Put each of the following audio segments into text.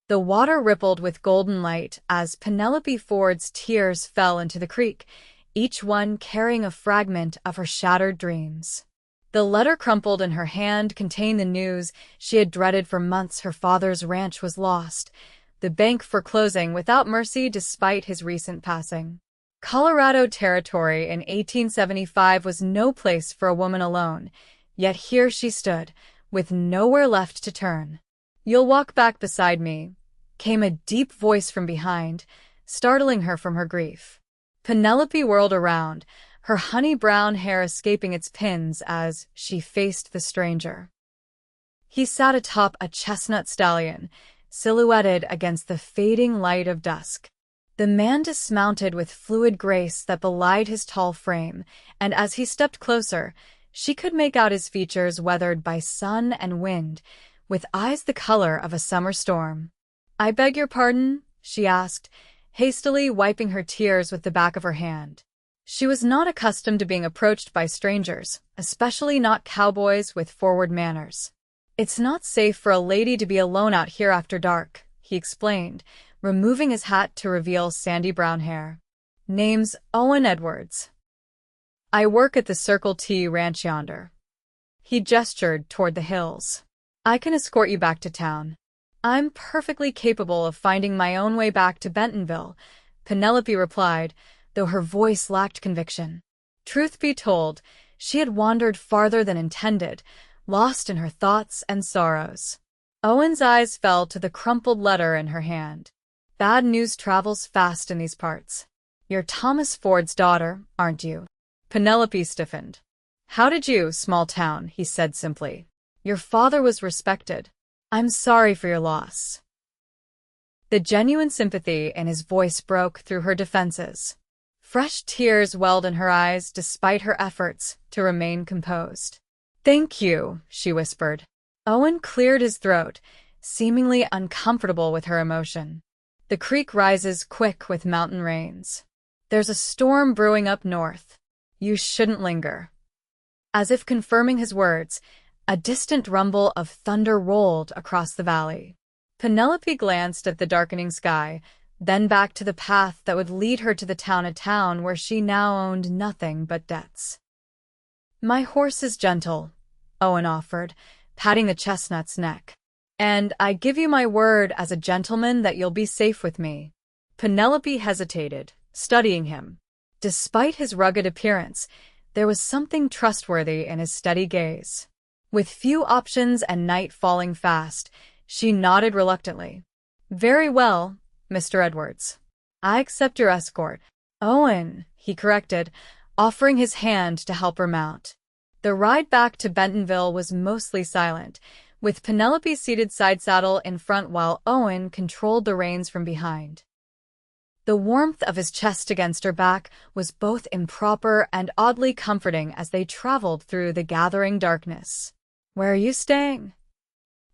The water rippled with golden light as Penelope Ford's tears fell into the creek, each one carrying a fragment of her shattered dreams. The letter crumpled in her hand contained the news she had dreaded for months. Her father's ranch was lost, the bank foreclosing without mercy despite his recent passing. Colorado Territory in 1875 was no place for a woman alone, yet here she stood, with nowhere left to turn. "You'll walk back beside me," came a deep voice from behind, startling her from her grief. Penelope whirled around, her honey-brown hair escaping its pins as she faced the stranger. He sat atop a chestnut stallion, silhouetted against the fading light of dusk. The man dismounted with fluid grace that belied his tall frame, and as he stepped closer, she could make out his features weathered by sun and wind, with eyes the color of a summer storm. "I beg your pardon?" she asked, hastily wiping her tears with the back of her hand. She was not accustomed to being approached by strangers, especially not cowboys with forward manners. "It's not safe for a lady to be alone out here after dark," he explained, removing his hat to reveal sandy brown hair. "Name's Owen Edwards. I work at the Circle T ranch yonder." He gestured toward the hills. "I can escort you back to town." "I'm perfectly capable of finding my own way back to Bentonville," Penelope replied, though her voice lacked conviction. Truth be told, she had wandered farther than intended, lost in her thoughts and sorrows. Owen's eyes fell to the crumpled letter in her hand. "Bad news travels fast in these parts. You're Thomas Ford's daughter, aren't you?" Penelope stiffened. "How did you, small town?" he said simply. "Your father was respected. I'm sorry for your loss." The genuine sympathy in his voice broke through her defenses. Fresh tears welled in her eyes despite her efforts to remain composed. "Thank you," she whispered. Owen cleared his throat, seemingly uncomfortable with her emotion. "The creek rises quick with mountain rains. There's a storm brewing up north. You shouldn't linger." As if confirming his words, a distant rumble of thunder rolled across the valley. Penelope glanced at the darkening sky, then back to the path that would lead her to the town, a town where she now owned nothing but debts. "My horse is gentle," Owen offered, patting the chestnut's neck. "And I give you my word as a gentleman that you'll be safe with me." Penelope hesitated, studying him. Despite his rugged appearance, there was something trustworthy in his steady gaze. With few options and night falling fast, she nodded reluctantly. "Very well, Mr. Edwards. I accept your escort." "Owen," he corrected, offering his hand to help her mount. The ride back to Bentonville was mostly silent, with Penelope seated side saddle in front while Owen controlled the reins from behind. The warmth of his chest against her back was both improper and oddly comforting as they traveled through the gathering darkness. "Where are you staying?"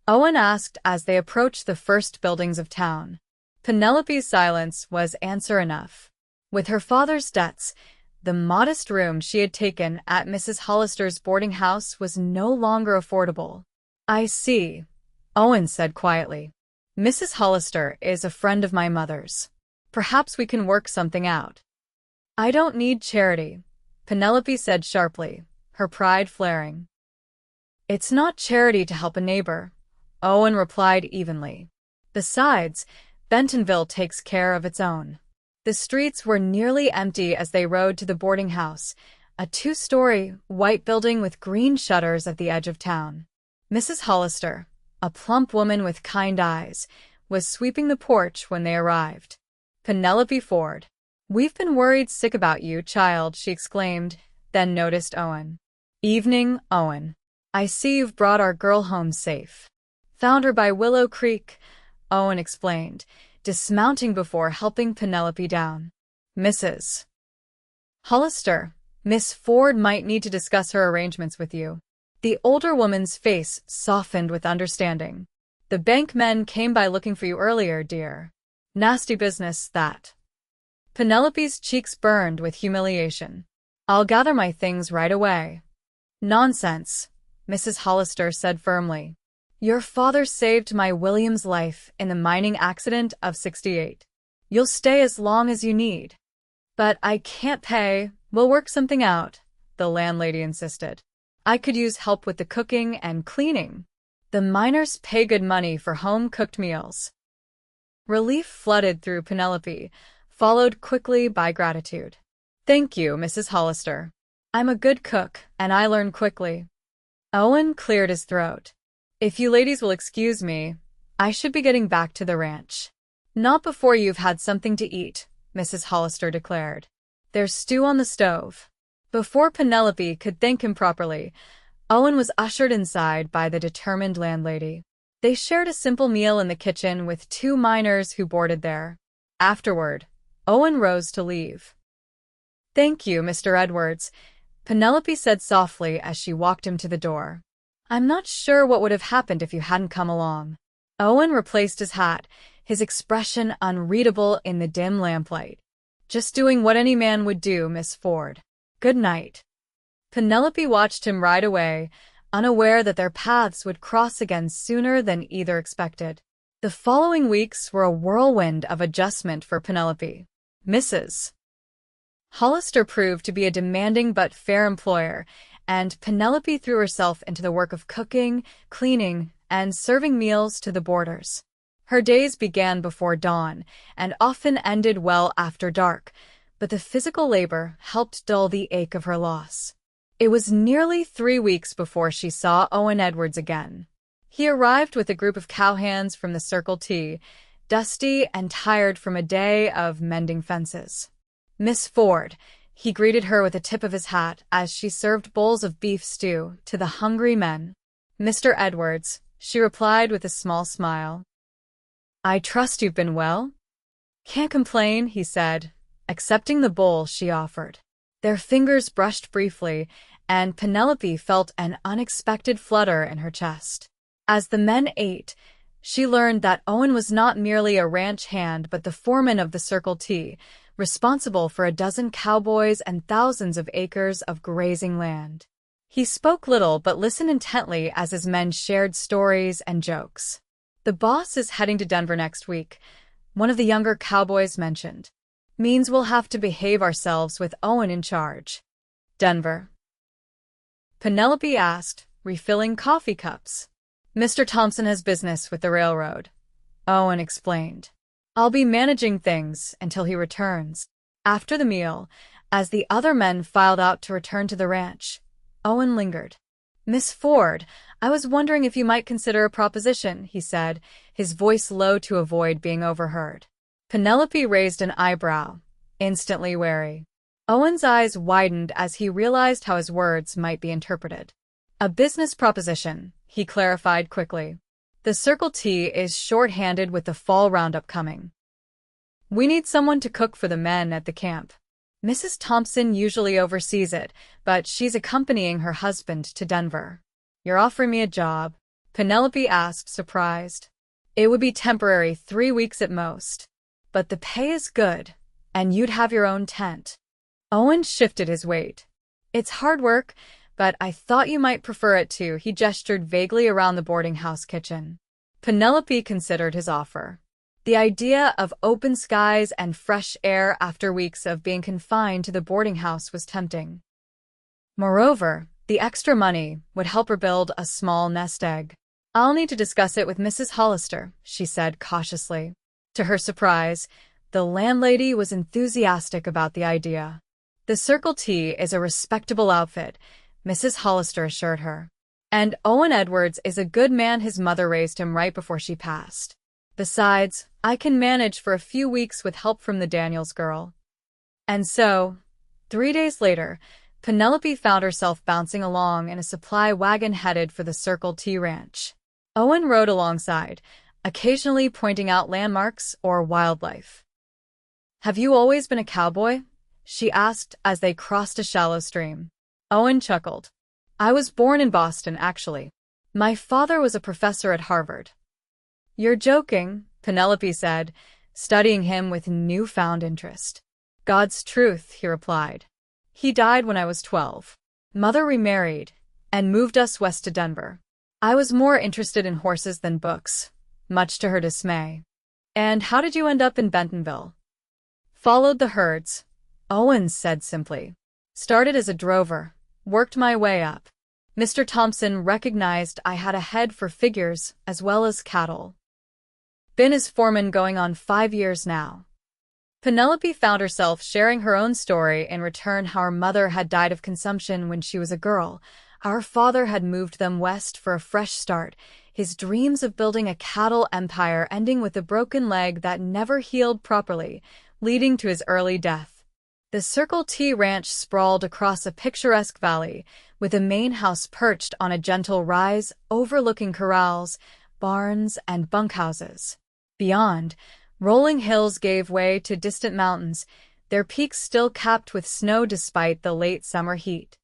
Owen asked as they approached the first buildings of town. Penelope's silence was answer enough. With her father's debts, the modest room she had taken at Mrs. Hollister's boarding house was no longer affordable. "I see," Owen said quietly. "Mrs. Hollister is a friend of my mother's. Perhaps we can work something out." "I don't need charity," Penelope said sharply, her pride flaring. "It's not charity to help a neighbor," Owen replied evenly. "Besides, Bentonville takes care of its own." The streets were nearly empty as they rode to the boarding house, a two-story, white building with green shutters at the edge of town. Mrs. Hollister, a plump woman with kind eyes, was sweeping the porch when they arrived. Penelope Ford. "We've been worried sick about you, child," she exclaimed, then noticed Owen. "Evening, Owen. I see you've brought our girl home safe." "Found her by Willow Creek," Owen explained, dismounting before helping Penelope down. "Mrs. Hollister, Miss Ford might need to discuss her arrangements with you." The older woman's face softened with understanding. "The bank men came by looking for you earlier, dear. Nasty business, that." Penelope's cheeks burned with humiliation. "I'll gather my things right away." "Nonsense," Mrs. Hollister said firmly. Your father saved my William's life in the mining accident of '68. You'll stay as long as you need. But I can't pay. We'll work something out, the landlady insisted. I could use help with the cooking and cleaning. The miners pay good money for home-cooked meals. Relief flooded through Penelope, followed quickly by gratitude. Thank you, Mrs. Hollister. I'm a good cook, and I learn quickly. Owen cleared his throat. If you ladies will excuse me, I should be getting back to the ranch. Not before you've had something to eat, Mrs. Hollister declared. There's stew on the stove. Before Penelope could thank him properly, Owen was ushered inside by the determined landlady. They shared a simple meal in the kitchen with 2 miners who boarded there. Afterward, Owen rose to leave. Thank you, Mr. Edwards, Penelope said softly as she walked him to the door. I'm not sure what would have happened if you hadn't come along. Owen replaced his hat, his expression unreadable in the dim lamplight. Just doing what any man would do, Miss Ford. Good night. Penelope watched him ride away, unaware that their paths would cross again sooner than either expected. The following weeks were a whirlwind of adjustment for Penelope. Mrs. Hollister proved to be a demanding but fair employer, and Penelope threw herself into the work of cooking, cleaning, and serving meals to the boarders. Her days began before dawn, and often ended well after dark, but the physical labor helped dull the ache of her loss. It was nearly 3 weeks before she saw Owen Edwards again. He arrived with a group of cowhands from the Circle T, dusty and tired from a day of mending fences. Miss Ford, he greeted her with a tip of his hat as she served bowls of beef stew to the hungry men. Mr. Edwards, she replied with a small smile. I trust you've been well? Can't complain, he said, accepting the bowl she offered. Their fingers brushed briefly, and Penelope felt an unexpected flutter in her chest. As the men ate, she learned that Owen was not merely a ranch hand but the foreman of the Circle T, responsible for a dozen cowboys and thousands of acres of grazing land. He spoke little but listened intently as his men shared stories and jokes. The boss is heading to Denver next week, one of the younger cowboys mentioned. Means we'll have to behave ourselves with Owen in charge. Denver? Penelope asked, refilling coffee cups. Mr. Thompson has business with the railroad, Owen explained. I'll be managing things until he returns. After the meal, as the other men filed out to return to the ranch, Owen lingered. Miss Ford, I was wondering if you might consider a proposition, he said, his voice low to avoid being overheard. Penelope raised an eyebrow, instantly wary. Owen's eyes widened as he realized how his words might be interpreted. A business proposition, he clarified quickly. The Circle T is short-handed with the fall roundup coming. We need someone to cook for the men at the camp. Mrs. Thompson usually oversees it, but she's accompanying her husband to Denver. You're offering me a job? Penelope asked, surprised. It would be temporary, 3 weeks at most. But the pay is good, and you'd have your own tent. Owen shifted his weight. It's hard work, but I thought you might prefer it too. He gestured vaguely around the boarding house kitchen. Penelope considered his offer. The idea of open skies and fresh air after weeks of being confined to the boarding house was tempting. Moreover, the extra money would help her build a small nest egg. I'll need to discuss it with Mrs. Hollister, she said cautiously. To her surprise, the landlady was enthusiastic about the idea. The Circle T is a respectable outfit, Mrs. Hollister assured her. And Owen Edwards is a good man. His mother raised him right before she passed. Besides, I can manage for a few weeks with help from the Daniels girl. And so, 3 days later, Penelope found herself bouncing along in a supply wagon headed for the Circle T ranch. Owen rode alongside, occasionally pointing out landmarks or wildlife. Have you always been a cowboy? She asked as they crossed a shallow stream. Owen chuckled. I was born in Boston, actually. My father was a professor at Harvard. You're joking, Penelope said, studying him with newfound interest. God's truth, he replied. He died when I was 12. Mother remarried and moved us west to Denver. I was more interested in horses than books, much to her dismay. And how did you end up in Bentonville? Followed the herds, Owen said simply. Started as a drover, worked my way up. Mr. Thompson recognized I had a head for figures as well as cattle. Been his foreman going on 5 years now. Penelope found herself sharing her own story in return how her mother had died of consumption when she was a girl. Our father had moved them west for a fresh start, his dreams of building a cattle empire ending with a broken leg that never healed properly, leading to his early death. The Circle T Ranch sprawled across a picturesque valley, with a main house perched on a gentle rise overlooking corrals, barns, and bunkhouses. Beyond, rolling hills gave way to distant mountains, their peaks still capped with snow despite the late summer heat.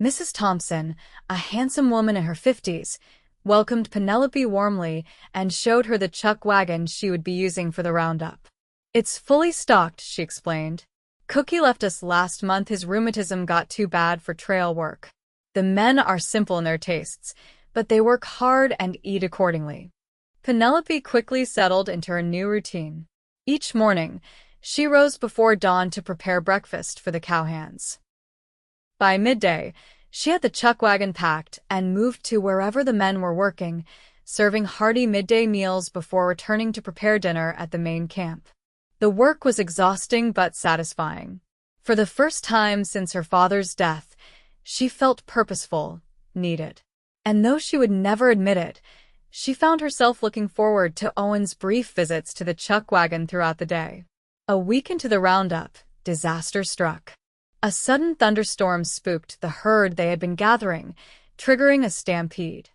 Mrs. Thompson, a handsome woman in her 50s, welcomed Penelope warmly and showed her the chuck wagon she would be using for the roundup. It's fully stocked, she explained. Cookie left us last month. His rheumatism got too bad for trail work. The men are simple in their tastes, but they work hard and eat accordingly. Penelope quickly settled into her new routine. Each morning, she rose before dawn to prepare breakfast for the cowhands. By midday, she had the chuck wagon packed and moved to wherever the men were working, serving hearty midday meals before returning to prepare dinner at the main camp. The work was exhausting but satisfying. For the first time since her father's death, she felt purposeful, needed. And though she would never admit it, she found herself looking forward to Owen's brief visits to the chuck wagon throughout the day. A week into the roundup, disaster struck. A sudden thunderstorm spooked the herd they had been gathering, triggering a stampede.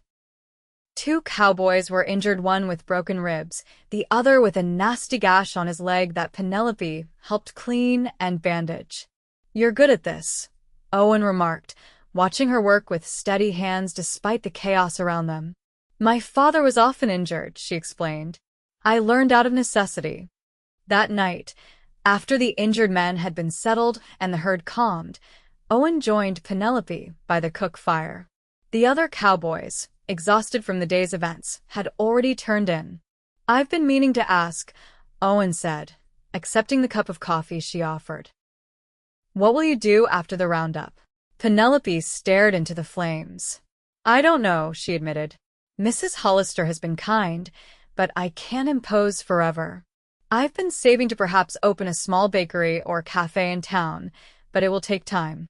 2 cowboys were injured, one with broken ribs, the other with a nasty gash on his leg that Penelope helped clean and bandage. You're good at this, Owen remarked, watching her work with steady hands despite the chaos around them. My father was often injured, she explained. I learned out of necessity. That night, after the injured men had been settled and the herd calmed, Owen joined Penelope by the cook fire. The other cowboys, exhausted from the day's events, had already turned in. I've been meaning to ask, Owen said, accepting the cup of coffee she offered. What will you do after the roundup? Penelope stared into the flames. I don't know, she admitted. Mrs. Hollister has been kind, but I can't impose forever. I've been saving to perhaps open a small bakery or cafe in town, but it will take time.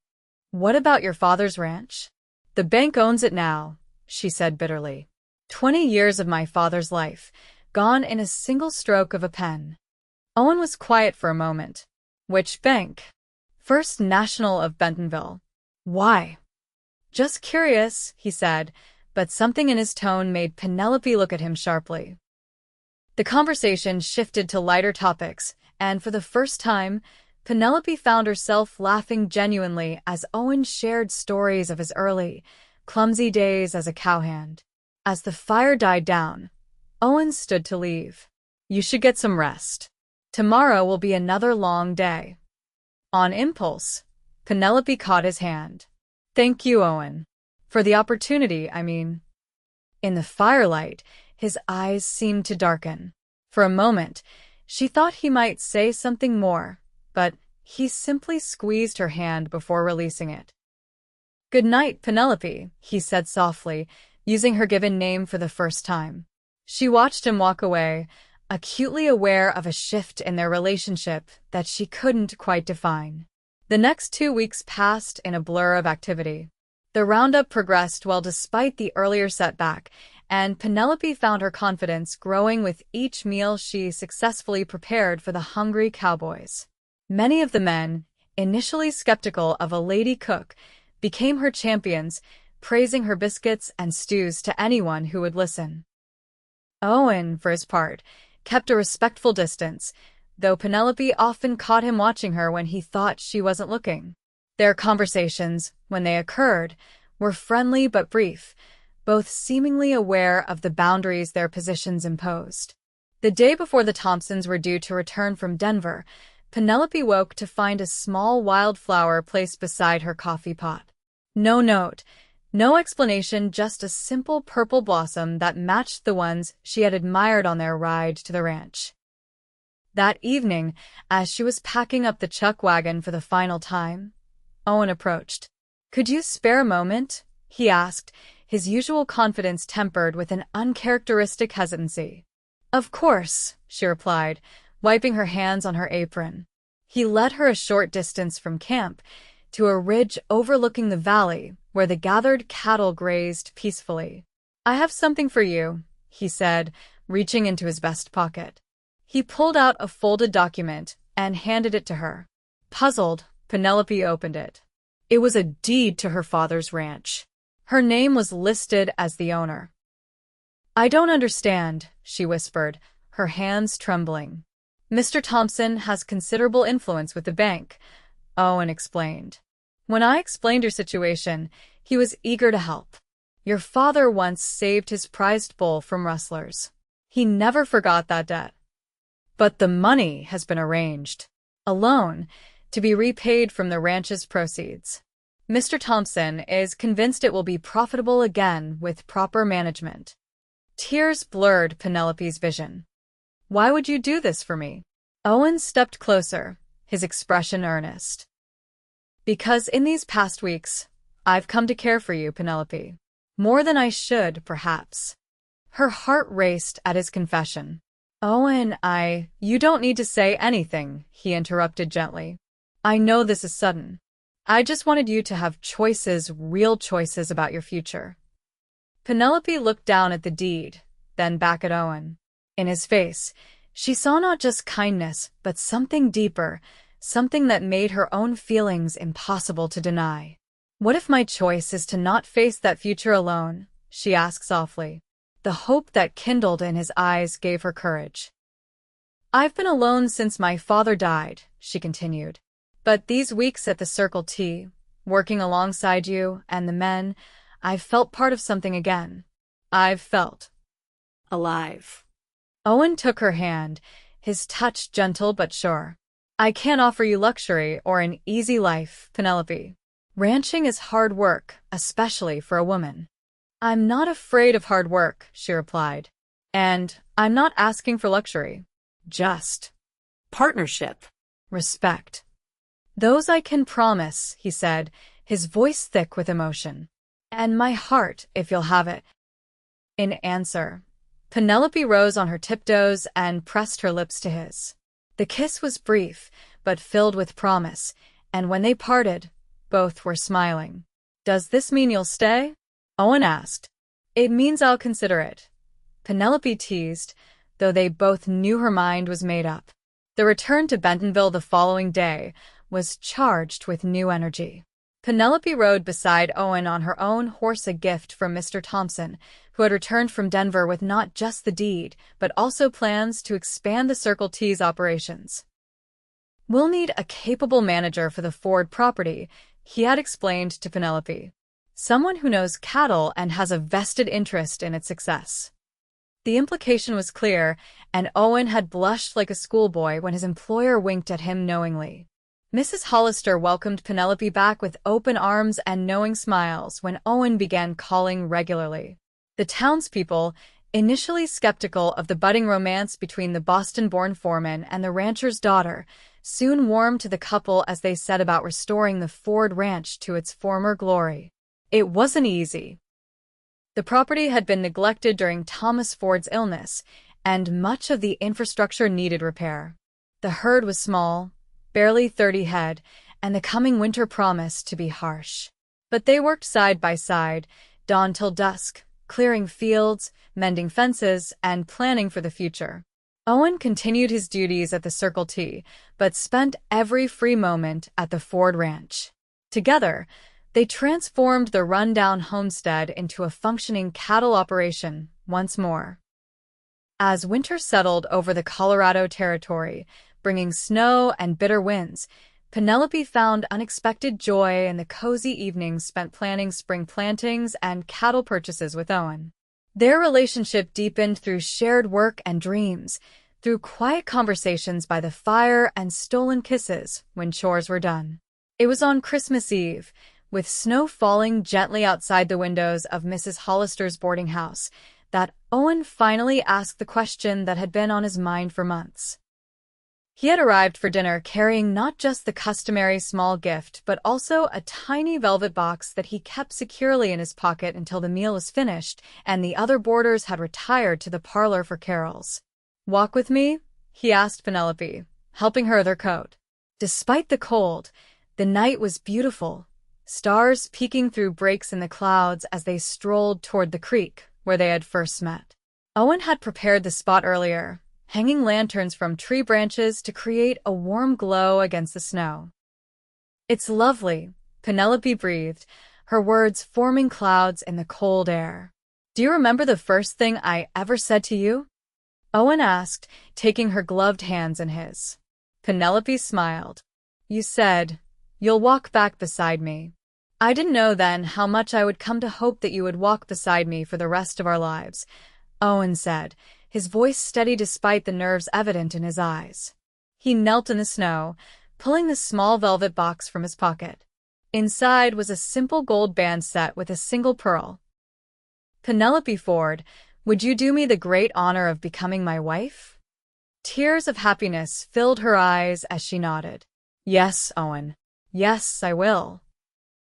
What about your father's ranch? The bank owns it now, she said bitterly. 20 years of my father's life, gone in a single stroke of a pen. Owen was quiet for a moment. Which bank? First National of Bentonville. Why? Just curious, he said, but something in his tone made Penelope look at him sharply. The conversation shifted to lighter topics, and for the first time, Penelope found herself laughing genuinely as Owen shared stories of his early, clumsy days as a cowhand. As the fire died down, Owen stood to leave. You should get some rest. Tomorrow will be another long day. On impulse, Penelope caught his hand. Thank you, Owen. For the opportunity, I mean. In the firelight, his eyes seemed to darken. For a moment, she thought he might say something more, but he simply squeezed her hand before releasing it. Good night, Penelope, he said softly, using her given name for the first time. She watched him walk away, acutely aware of a shift in their relationship that she couldn't quite define. The next 2 weeks passed in a blur of activity. The roundup progressed well despite the earlier setback, and Penelope found her confidence growing with each meal she successfully prepared for the hungry cowboys. Many of the men, initially skeptical of a lady cook, became her champions, praising her biscuits and stews to anyone who would listen. Owen, for his part, kept a respectful distance, though Penelope often caught him watching her when he thought she wasn't looking. Their conversations, when they occurred, were friendly but brief, both seemingly aware of the boundaries their positions imposed. The day before the Thompsons were due to return from Denver, Penelope woke to find a small wildflower placed beside her coffee pot. No note, No explanation, just a simple purple blossom that matched the ones she had admired on their ride to the ranch. That evening, as she was packing up the chuck wagon for the final time, Owen approached. "Could you spare a moment?" he asked, his usual confidence tempered with an uncharacteristic hesitancy. "Of course," she replied, wiping her hands on her apron. He led her a short distance from camp, to a ridge overlooking the valley where the gathered cattle grazed peacefully. "I have something for you," he said, reaching into his vest pocket. He pulled out a folded document and handed it to her. Puzzled, Penelope opened it. It was a deed to her father's ranch. Her name was listed as the owner. "I don't understand," she whispered, her hands trembling. "Mr. Thompson has considerable influence with the bank," Owen explained. "When I explained your situation, he was eager to help. Your father once saved his prized bull from rustlers. He never forgot that debt. But the money has been arranged. A loan, to be repaid from the ranch's proceeds. Mr. Thompson is convinced it will be profitable again with proper management." Tears blurred Penelope's vision. "Why would you do this for me?" Owen stepped closer, his expression earnest. "Because in these past weeks, I've come to care for you, Penelope. More than I should, perhaps." Her heart raced at his confession. "Owen, You don't need to say anything," he interrupted gently. "I know this is sudden. I just wanted you to have choices, real choices about your future." Penelope looked down at the deed, then back at Owen. In his face, she saw not just kindness, but something deeper, something that made her own feelings impossible to deny. "What if my choice is to not face that future alone?" she asked softly. The hope that kindled in his eyes gave her courage. "I've been alone since my father died," she continued. "But these weeks at the Circle T, working alongside you and the men, I've felt part of something again. I've felt alive." Owen took her hand, his touch gentle but sure. "I can't offer you luxury or an easy life, Penelope. Ranching is hard work, especially for a woman." "I'm not afraid of hard work," she replied. "And I'm not asking for luxury. Just partnership, respect. Those I can promise," he said, his voice thick with emotion. "And my heart, if you'll have it." In answer, Penelope rose on her tiptoes and pressed her lips to his. The kiss was brief, but filled with promise, and when they parted, both were smiling. "Does this mean you'll stay?" Owen asked. "It means I'll consider it," Penelope teased, though they both knew her mind was made up. The return to Bentonville the following day was charged with new energy. Penelope rode beside Owen on her own horse, a gift from Mr. Thompson, who had returned from Denver with not just the deed, but also plans to expand the Circle T's operations. "We'll need a capable manager for the Ford property," he had explained to Penelope. "Someone who knows cattle and has a vested interest in its success." The implication was clear, and Owen had blushed like a schoolboy when his employer winked at him knowingly. Mrs. Hollister welcomed Penelope back with open arms and knowing smiles when Owen began calling regularly. The townspeople, initially skeptical of the budding romance between the Boston-born foreman and the rancher's daughter, soon warmed to the couple as they set about restoring the Ford ranch to its former glory. It wasn't easy. The property had been neglected during Thomas Ford's illness, and much of the infrastructure needed repair. The herd was small, barely 30 head, and the coming winter promised to be harsh. But they worked side by side, dawn till dusk, clearing fields, mending fences, and planning for the future. Owen continued his duties at the Circle T, but spent every free moment at the Ford ranch. Together, they transformed the rundown homestead into a functioning cattle operation once more. As winter settled over the Colorado Territory, bringing snow and bitter winds, Penelope found unexpected joy in the cozy evenings spent planning spring plantings and cattle purchases with Owen. Their relationship deepened through shared work and dreams, through quiet conversations by the fire and stolen kisses when chores were done. It was on Christmas Eve, with snow falling gently outside the windows of Mrs. Hollister's boarding house, that Owen finally asked the question that had been on his mind for months. He had arrived for dinner carrying not just the customary small gift, but also a tiny velvet box that he kept securely in his pocket until the meal was finished and the other boarders had retired to the parlor for carols. "Walk with me?" he asked Penelope, helping her with her coat. Despite the cold, the night was beautiful, stars peeking through breaks in the clouds as they strolled toward the creek where they had first met. Owen had prepared the spot earlier, hanging lanterns from tree branches to create a warm glow against the snow. "It's lovely," Penelope breathed, her words forming clouds in the cold air. "Do you remember the first thing I ever said to you?" Owen asked, taking her gloved hands in his. Penelope smiled. "You said, 'You'll walk back beside me.' I didn't know then how much I would come to hope that you would walk beside me for the rest of our lives," Owen said, his voice steady despite the nerves evident in his eyes. He knelt in the snow, pulling the small velvet box from his pocket. Inside was a simple gold band set with a single pearl. "Penelope Ford, would you do me the great honor of becoming my wife?" Tears of happiness filled her eyes as she nodded. "Yes, Owen. Yes, I will."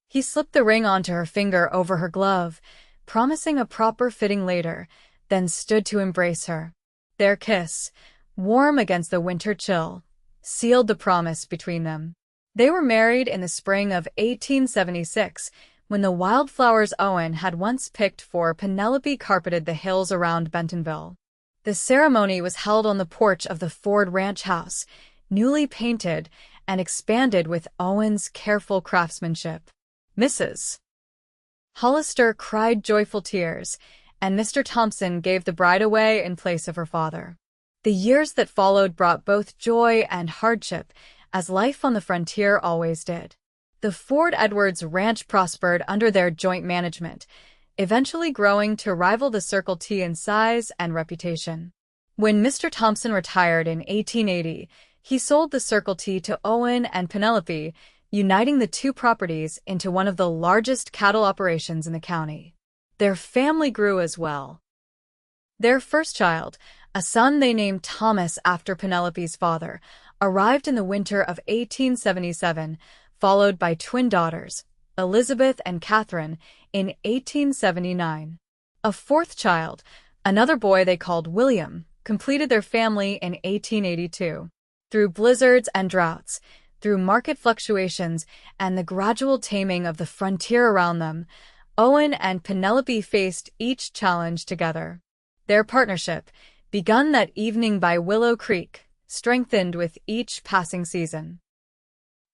He slipped the ring onto her finger over her glove, promising a proper fitting later, then stood to embrace her. Their kiss, warm against the winter chill, sealed the promise between them. They were married in the spring of 1876, when the wildflowers Owen had once picked for Penelope carpeted the hills around Bentonville. The ceremony was held on the porch of the Ford Ranch house, newly painted and expanded with Owen's careful craftsmanship. Mrs. Hollister cried joyful tears, and Mr. Thompson gave the bride away in place of her father. The years that followed brought both joy and hardship, as life on the frontier always did. The Ford Edwards ranch prospered under their joint management, eventually growing to rival the Circle T in size and reputation. When Mr. Thompson retired in 1880, he sold the Circle T to Owen and Penelope, uniting the two properties into one of the largest cattle operations in the county. Their family grew as well. Their first child, a son they named Thomas after Penelope's father, arrived in the winter of 1877, followed by twin daughters, Elizabeth and Catherine, in 1879. A fourth child, another boy they called William, completed their family in 1882. Through blizzards and droughts, through market fluctuations and the gradual taming of the frontier around them, Owen and Penelope faced each challenge together. Their partnership, begun that evening by Willow Creek, strengthened with each passing season.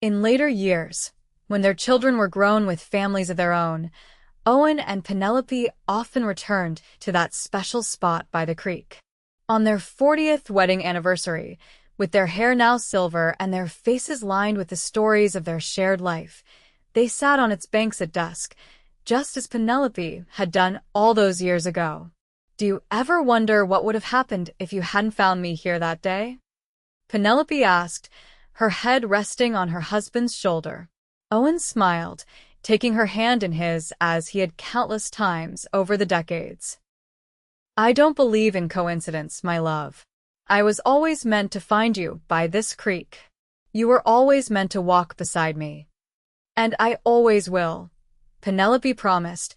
In later years, when their children were grown with families of their own, Owen and Penelope often returned to that special spot by the creek. On their 40th wedding anniversary, with their hair now silver and their faces lined with the stories of their shared life, they sat on its banks at dusk, just as Penelope had done all those years ago. "Do you ever wonder what would have happened if you hadn't found me here that day?" Penelope asked, her head resting on her husband's shoulder. Owen smiled, taking her hand in his as he had countless times over the decades. "I don't believe in coincidence, my love. I was always meant to find you by this creek. You were always meant to walk beside me. And I always will," Penelope promised,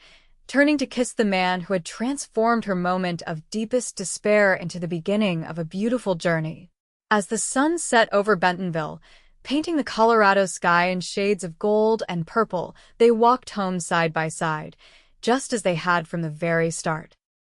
turning to kiss the man who had transformed her moment of deepest despair into the beginning of a beautiful journey. As the sun set over Bentonville, painting the Colorado sky in shades of gold and purple, they walked home side by side, just as they had from the very start.